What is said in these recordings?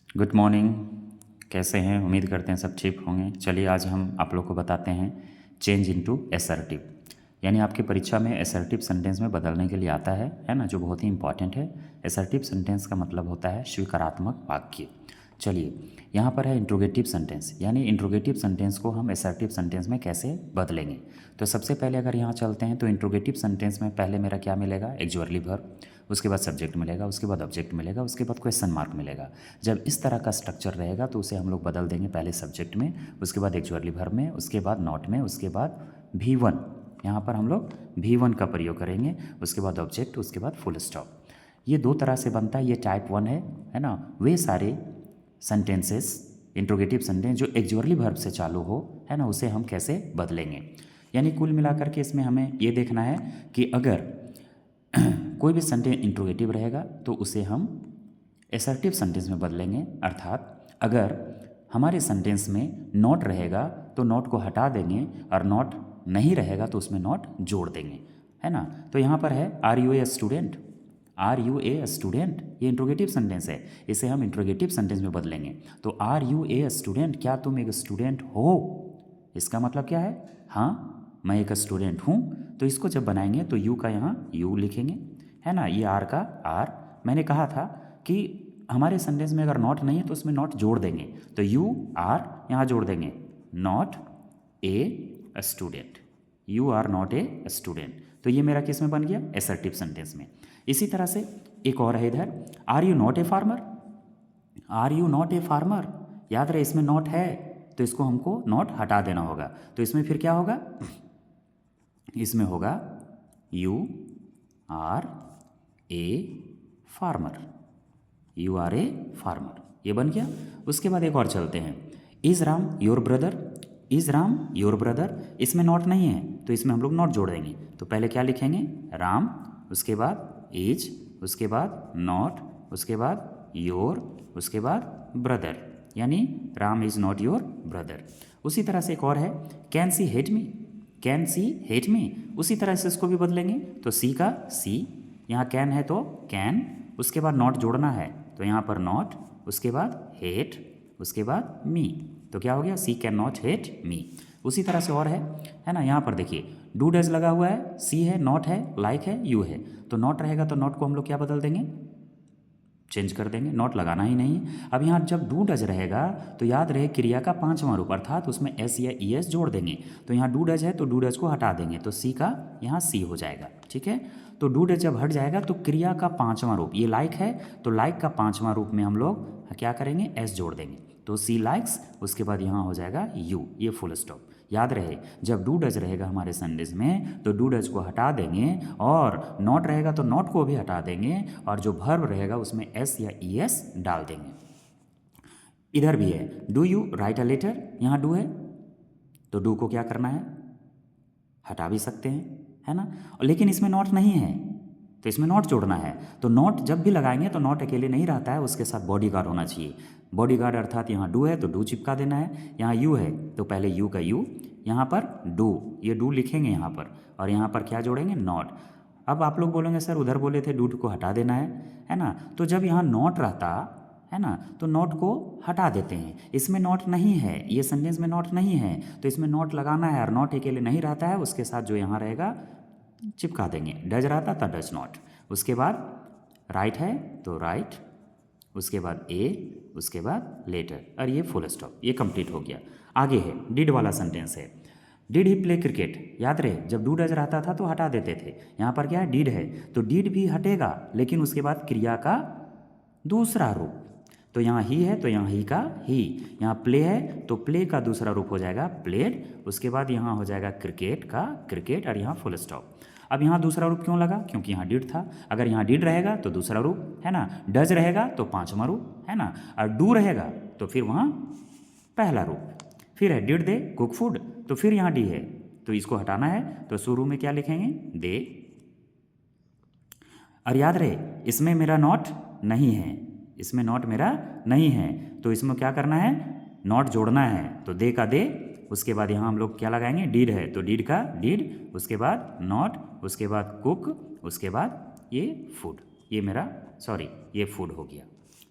Good morning. कैसे हैं? उम्मीद करते हैं सब ठीक होंगे। चलिए आज हम आप लोग को बताते हैं चेंज इनटू एसर्टिव, यानी आपकी परीक्षा में एसर्टिव सेंटेंस में बदलने के लिए आता है ना, जो बहुत ही इंपॉर्टेंट है। एसर्टिव सेंटेंस का मतलब होता है स्वीकारात्मक वाक्य। चलिए यहाँ पर है इंट्रोगेटिव सेंटेंस, यानी इंट्रोगेटिव सेंटेंस को हम एसर्टिव सेंटेंस में कैसे बदलेंगे। तो सबसे पहले अगर यहाँ चलते हैं तो इंट्रोगेटिव सेंटेंस में पहले मेरा क्या मिलेगा? एक्जुअली वर्ब, उसके बाद सब्जेक्ट मिलेगा, उसके बाद ऑब्जेक्ट मिलेगा, उसके बाद क्वेश्चन मार्क मिलेगा। जब इस तरह का स्ट्रक्चर रहेगा तो उसे हम लोग बदल देंगे, पहले सब्जेक्ट में, उसके बाद एक्जुअली वर्ब में, उसके बाद नॉट में, उसके बाद V1। यहाँ पर हम लोग V1 का प्रयोग करेंगे, उसके बाद ऑब्जेक्ट, उसके बाद फुल स्टॉप। ये दो तरह से बनता है, ये टाइप 1 है ना। वे सारे सेंटेंसेस, इंट्रोगेटिव सेंटेंस जो एक्जुअली वर्ब से चालू हो, है ना, उसे हम कैसे बदलेंगे। यानी कुल मिलाकर के इसमें हमें ये देखना है कि अगर कोई भी सेंटेंस इंट्रोगेटिव रहेगा तो उसे हम एसर्टिव सेंटेंस में बदलेंगे। अर्थात अगर हमारे सेंटेंस में नॉट रहेगा तो नॉट को हटा देंगे, और नॉट नहीं रहेगा तो उसमें नॉट जोड़ देंगे, है ना। तो यहाँ पर है are you a student, are you a student, ये इंट्रोगेटिव सेंटेंस है, इसे हम इंट्रोगेटिव सेंटेंस में बदलेंगे। तो आर यू ए स्टूडेंट, क्या तुम एक स्टूडेंट हो? इसका मतलब क्या है? हाँ, मैं एक स्टूडेंट हूँ। तो इसको जब बनाएंगे तो यू का यहाँ यू लिखेंगे, है ना, ये आर का आर। मैंने कहा था कि हमारे सेंटेंस में अगर नॉट नहीं है तो उसमें नॉट जोड़ देंगे, तो यू आर यहाँ जोड़ देंगे, not a student, you are not a student. तो ये मेरा किस में बन गया? एसर्टिव सेंटेंस में। इसी तरह से एक और है इधर, are you not a farmer, are you not a farmer. याद रहे इसमें नॉट है तो इसको हमको नॉट हटा देना होगा। तो इसमें फिर क्या होगा? इसमें होगा you are a farmer, you are a farmer, ये बन गया। उसके बाद एक और चलते हैं, is Ram your brother, is Ram your brother. इसमें नॉट नहीं है तो इसमें हम लोग नॉट जोड़ देंगे। तो पहले क्या लिखेंगे? राम, उसके बाद इज, उसके बाद नॉट, उसके बाद योर, उसके बाद ब्रदर, यानी Ram is not your brother. उसी तरह से एक और है, can see hate me, can see hate me. उसी तरह से इसको भी बदलेंगे। तो सी का सी, यहाँ कैन है तो कैन, उसके बाद नॉट जोड़ना है तो यहाँ पर नॉट, उसके बाद हेट, उसके बाद मी। तो क्या हो गया? सी कैन नॉट हेट मी। उसी तरह से और है ना। यहाँ पर देखिए डू डज लगा हुआ है, सी है, नॉट है, लाइक है, यू है। तो नॉट रहेगा तो नॉट को हम लोग क्या बदल देंगे? चेंज कर देंगे, नॉट लगाना ही नहीं। अब यहाँ जब डू डज रहेगा तो याद रहे क्रिया का पांचवां रूप, अर्थात उसमें एस या ई एस जोड़ देंगे। तो यहाँ डू डज है तो डू डज को हटा देंगे, तो सी का यहाँ सी हो जाएगा, ठीक है। तो डू डज जब हट जाएगा तो क्रिया का पांचवां रूप, ये लाइक है तो लाइक का पांचवां रूप में हम लोग क्या करेंगे? एस जोड़ देंगे, तो सी लाइक्स, उसके बाद यहाँ हो जाएगा यू, ये फुल स्टॉप। याद रहे जब डू डज रहेगा हमारे सेंटेंस में तो डू डज को हटा देंगे, और नॉट रहेगा तो नॉट को भी हटा देंगे, और जो वर्ब रहेगा उसमें एस या ई एस डाल देंगे। इधर भी है, do you write a letter, यहाँ डू है तो डू को क्या करना है? हटा भी सकते हैं, है ना। लेकिन इसमें नॉट नहीं है तो इसमें नॉट जोड़ना है। तो नॉट जब भी लगाएंगे तो नॉट अकेले नहीं रहता है, उसके साथ बॉडी गार्ड होना चाहिए। बॉडी गार्ड अर्थात यहाँ डू है तो डू चिपका देना है, यहाँ यू है तो पहले यू का यू, यहाँ पर डू, ये डू लिखेंगे यहाँ पर, और यहाँ पर क्या जोड़ेंगे? नॉट। अब आप लोग बोलेंगे सर उधर बोले थे डू को हटा देना है ना। तो जब यहाँ नॉट रहता है ना तो नॉट को हटा देते हैं। इसमें नॉट नहीं है, ये सेंटेंस में नॉट नहीं है तो इसमें नॉट लगाना है, और नॉट अकेले नहीं रहता है, उसके साथ जो यहाँ रहेगा चिपका देंगे। डज रहता था डज नॉट, उसके बाद राइट है तो राइट, उसके बाद ए, उसके बाद लेटर, और ये फुल स्टॉप, ये कंप्लीट हो गया। आगे है डिड वाला सेंटेंस है, डिड ही प्ले क्रिकेट। याद रहे जब डू डज रहता था तो हटा देते थे, यहाँ पर क्या है? डिड है तो डिड भी हटेगा, लेकिन उसके बाद क्रिया का दूसरा रूप। तो यहाँ ही है तो यहाँ ही का ही, यहाँ प्ले है तो प्ले का दूसरा रूप हो जाएगा प्लेड, उसके बाद यहाँ हो जाएगा क्रिकेट का क्रिकेट, और यहाँ फुल स्टॉप। अब यहाँ दूसरा रूप क्यों लगा? क्योंकि यहाँ डिड था। अगर यहाँ डिड रहेगा तो दूसरा रूप, है ना। डज रहेगा तो पांचवा रूप, है ना। और डू रहेगा तो फिर वहाँ पहला रूप। फिर है डिड दे कुक फूड, तो फिर यहाँ डी है तो इसको हटाना है, तो शुरू में क्या लिखेंगे? दे। और याद रहे इसमें मेरा नॉट नहीं है, इसमें नॉट मेरा नहीं है, तो इसमें क्या करना है? नॉट जोड़ना है। तो दे का दे, उसके बाद यहाँ हम लोग क्या लगाएंगे? डीड है तो डीड का डीड, उसके बाद नॉट, उसके बाद कुक, उसके बाद ये फूड, ये मेरा ये फूड हो गया।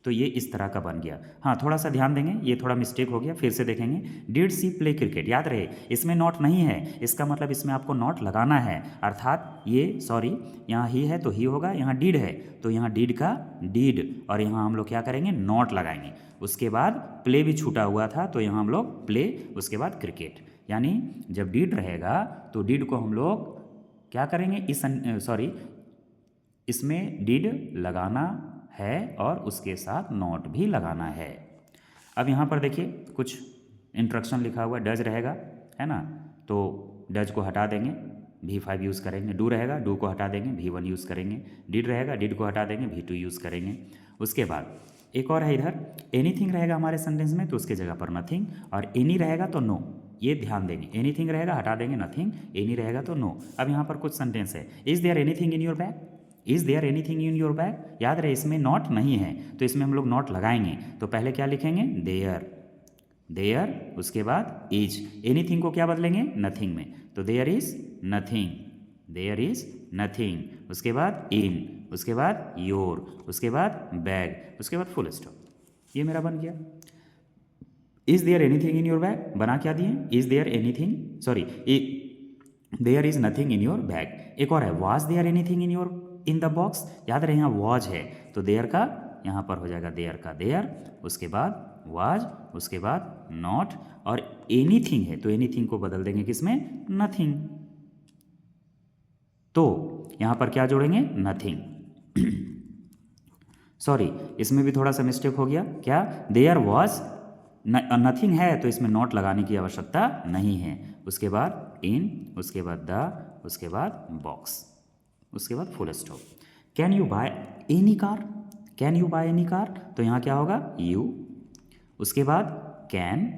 तो ये इस तरह का बन गया। हाँ, थोड़ा सा ध्यान देंगे, ये थोड़ा मिस्टेक हो गया, फिर से देखेंगे। डिड सी प्ले क्रिकेट, याद रहे इसमें नॉट नहीं है, इसका मतलब इसमें आपको नॉट लगाना है, अर्थात ये सॉरी यहाँ ही है तो ही होगा, यहाँ डिड है तो यहाँ डिड का डिड, और यहाँ हम लोग क्या करेंगे, नॉट लगाएंगे। उसके बाद प्ले भी छूटा हुआ था तो यहाँ हम लोग प्ले, उसके बाद क्रिकेट। यानी जब डिड रहेगा तो डिड को हम लोग क्या करेंगे, इसमें डिड लगाना है और उसके साथ नॉट भी लगाना है। अब यहाँ पर देखिए कुछ इंस्ट्रक्शन लिखा हुआ, डज रहेगा, है ना, तो डज को हटा देंगे, V5 यूज़ करेंगे। डू रहेगा, डू को हटा देंगे, V1 यूज़ करेंगे। डिड रहेगा, डिड को हटा देंगे, V2 यूज़ करेंगे। उसके बाद एक और है इधर, एनीथिंग रहेगा हमारे सेंटेंस में तो उसके जगह पर नथिंग, और एनी रहेगा तो नो, ये ध्यान देंगे। एनीथिंग रहेगा हटा देंगे नथिंग, एनी रहेगा तो नो। अब यहाँ पर कुछ सेंटेंस है, is there anything in your bag, is there anything in your bag, याद रहे इसमें नॉट नहीं है तो इसमें हम लोग नॉट लगाएंगे। तो पहले क्या लिखेंगे, देयर, देयर, उसके बाद इज, एनीथिंग को क्या बदलेंगे, नथिंग में, तो there is nothing, there is nothing, उसके बाद इन, उसके बाद योर, उसके बाद बैग, उसके बाद फुल स्टॉप। ये मेरा बन गया। Is there anything in your bag बना क्या दिए, is there anything, sorry there is nothing in your bag. एक और है, was there anything in your in the box, याद रहे यहाँ वॉज है तो देयर का यहाँ पर हो जाएगा देयर का देयर, उसके बाद वाज, उसके बाद नॉट, और एनीथिंग है तो एनीथिंग को बदल देंगे किसमें, नथिंग, तो यहाँ पर क्या जोड़ेंगे, नथिंग। सॉरी इसमें भी थोड़ा सा मिस्टेक हो गया, क्या, देयर वॉज नथिंग है तो इसमें नॉट लगाने की आवश्यकता नहीं है। उसके बाद इन, उसके बाद द, उसके बाद बॉक्स, उसके बाद full stop. Can you by any car, can you by any car, तो यहाँ क्या होगा, यू, उसके बाद कैन,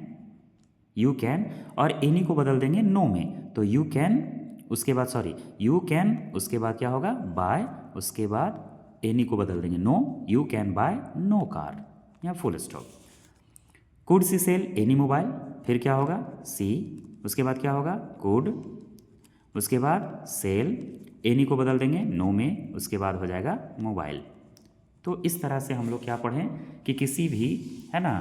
यू कैन, और एनी को बदल देंगे नो में तो यू कैन, उसके बाद सॉरी यू कैन, उसके बाद क्या होगा, बाय, उसके बाद एनी को बदल देंगे no, you can buy no car, या full stop. Could see sell any mobile, फिर क्या होगा, सी, उसके बाद क्या होगा, कुड, उसके बाद सेल, एनी को बदल देंगे नो में, उसके बाद हो जाएगा मोबाइल। तो इस तरह से हम लोग क्या पढ़ें कि किसी भी, है ना,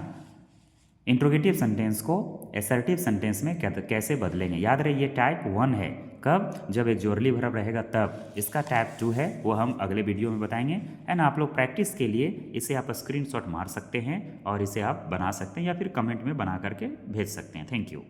इंट्रोगेटिव सेंटेंस को असर्टिव सेंटेंस में कैसे बदलेंगे। याद रहे ये टाइप 1 है, कब, जब एक जोरली वर्ब रहेगा तब। इसका टाइप 2 है, वो हम अगले वीडियो में बताएंगे, है ना। आप लोग प्रैक्टिस के लिए इसे आप स्क्रीनशॉट मार सकते हैं और इसे आप बना सकते हैं या फिर कमेंट में बना करके भेज सकते हैं। Thank you.